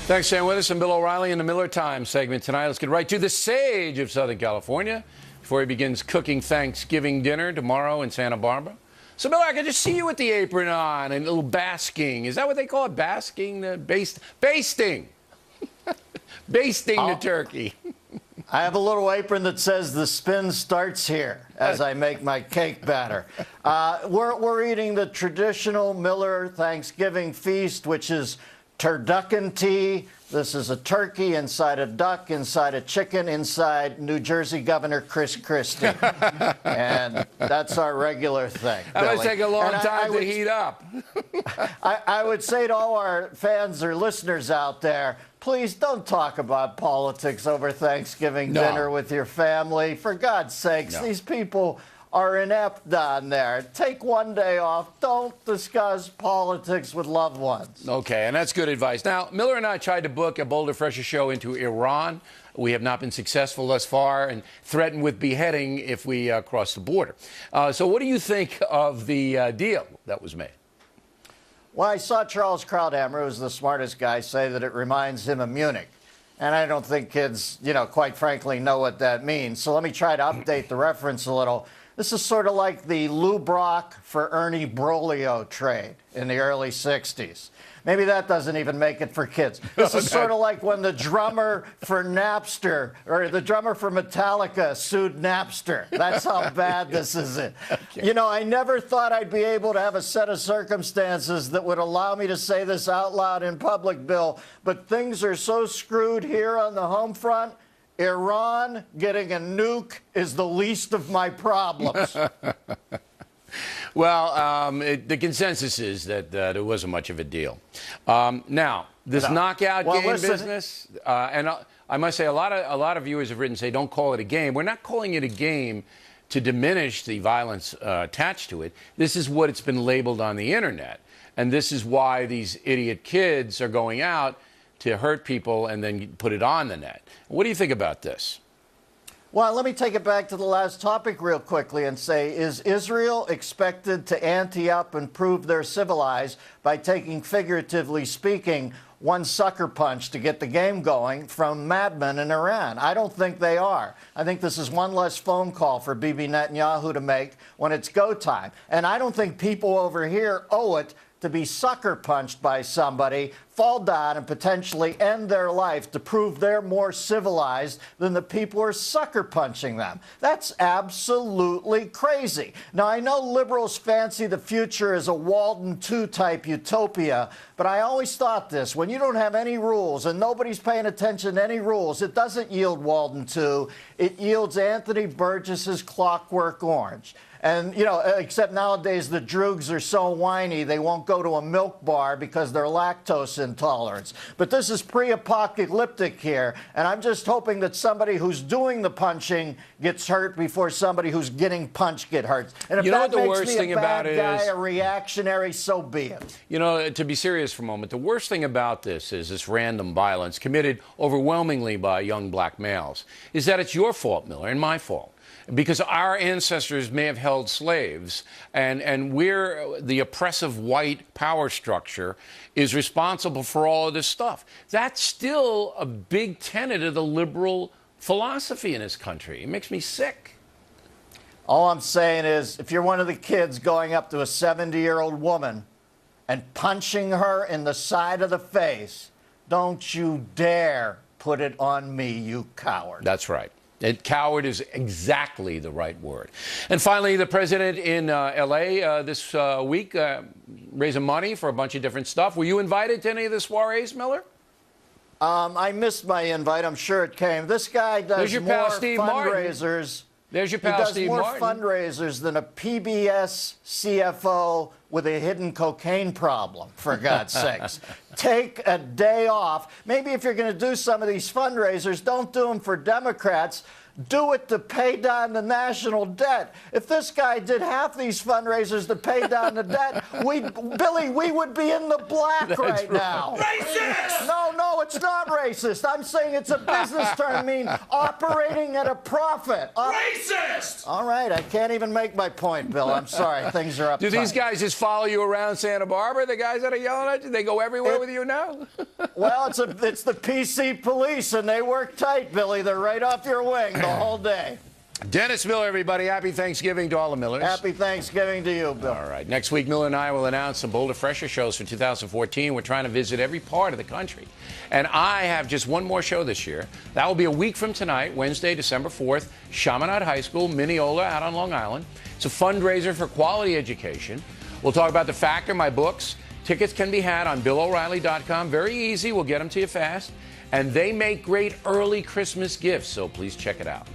Thanks, Sam. With us, and Bill O'Reilly in the Miller Time segment tonight. Let's get right to the sage of Southern California before he begins cooking Thanksgiving dinner tomorrow in Santa Barbara. So, Bill, I can just see you with the apron on and a little basking. Is that what they call it? Basking? Basting. Basting the turkey. I have a little apron that says the spin starts here as I make my cake batter. We're eating the traditional Miller Thanksgiving feast, which is turducken. This is a turkey inside a duck, inside a chicken, inside New Jersey Governor Chris Christie. And that's our regular thing. That must take a long time to heat up. I would say to all our fans or listeners out there, please don't talk about politics over Thanksgiving dinner with your family. For God's sakes, these people are inept down there. Take one day off. Don't discuss politics with loved ones. Okay, and that's good advice. Now, Miller and I tried to book a Bolder Fresher show into Iran. We have not been successful thus far and threatened with beheading if we cross the border. So what do you think of the deal that was made? Well, I saw Charles Krauthammer, who's the smartest guy, say that it reminds him of Munich. And I don't think kids, quite frankly, know what that means. So let me try to update the reference a little. This is sort of like the Lou Brock for Ernie Broglio trade in the early 60s. Maybe that doesn't even make it for kids. This is sort of like when the drummer for Napster, or the drummer for Metallica, sued Napster. That's how bad this is. Okay. I never thought I'd be able to have a set of circumstances that would allow me to say this out loud in public, Bill, but things are so screwed here on the home front. Iran getting a nuke is the least of my problems. Well, the consensus is that it wasn't much of a deal. Now, this knockout game business, and I must say a lot of viewers have written say don't call it a game. We're not calling it a game to diminish the violence attached to it. This is what it's been labeled on the internet, and this is why these idiot kids are going out to hurt people and then put it on the net. What do you think about this? Well, let me take it back to the last topic real quickly and say, is Israel expected to ante up and prove they're civilized by taking, figuratively speaking, one sucker punch to get the game going from madmen in Iran? I don't think they are. I think this is one less phone call for Bibi Netanyahu to make when it's go time. And I don't think people over here owe it to be sucker punched by somebody, fall down, and potentially end their life to prove they're more civilized than the people who are sucker punching them. That's absolutely crazy. Now, I know liberals fancy the future as a Walden 2 type utopia, but I always thought this: when you don't have any rules and nobody's paying attention to any rules, it doesn't yield Walden 2. It yields Anthony Burgess's Clockwork Orange. And, except nowadays the droogs are so whiny they won't go to a milk bar because they're lactose intolerant. But this is pre-apocalyptic here, and I'm just hoping that somebody who's doing the punching gets hurt before somebody who's getting punched get hurt. And if that makes me a bad guy, a reactionary, so be it. To be serious for a moment, the worst thing about this is this random violence committed overwhelmingly by young black males is that it's your fault, Miller, and my fault. Because our ancestors may have held slaves, and we're the oppressive white power structure is responsible for all of this stuff. That's still a big tenet of the liberal philosophy in this country. It makes me sick. All I'm saying is, if you're one of the kids going up to a 70-year-old woman and punching her in the side of the face, don't you dare put it on me, you coward. That's right. Coward is exactly the right word. And finally, the president in L.A. This week raising money for a bunch of different stuff. Were you invited to any of the soirees, Miller? I missed my invite. I'm sure it came. This guy does more fundraisers. There's your pal Steve Martin. He does more fundraisers than a PBS CFO with a hidden cocaine problem, for God's sakes. Take a day off. Maybe if you're going to do some of these fundraisers, don't do them for Democrats. Do it to pay down the national debt. If this guy did half these fundraisers to pay down the debt, Billy, we would be in the black right now. Racist! No, it's That's not racist. I'm saying it's a business term, mean operating at a profit. Racist! All right, I can't even make my point, Bill. I'm sorry. Things are up. Do these guys just follow you around Santa Barbara, the guys that are yelling at you? They go everywhere with you now? Well, it's the PC police, and they work tight, Billy. They're right off your wing the whole day. Dennis Miller, everybody. Happy Thanksgiving to all the Millers. Happy Thanksgiving to you, Bill. All right. Next week, Miller and I will announce some bolder, fresher shows for 2014. We're trying to visit every part of the country. And I have just one more show this year. That will be a week from tonight, Wednesday, December 4th, Chaminade High School, Mineola, out on Long Island. It's a fundraiser for quality education. We'll talk about The Factor, my books. Tickets can be had on BillO'Reilly.com. Very easy. We'll get them to you fast. And they make great early Christmas gifts, so please check it out.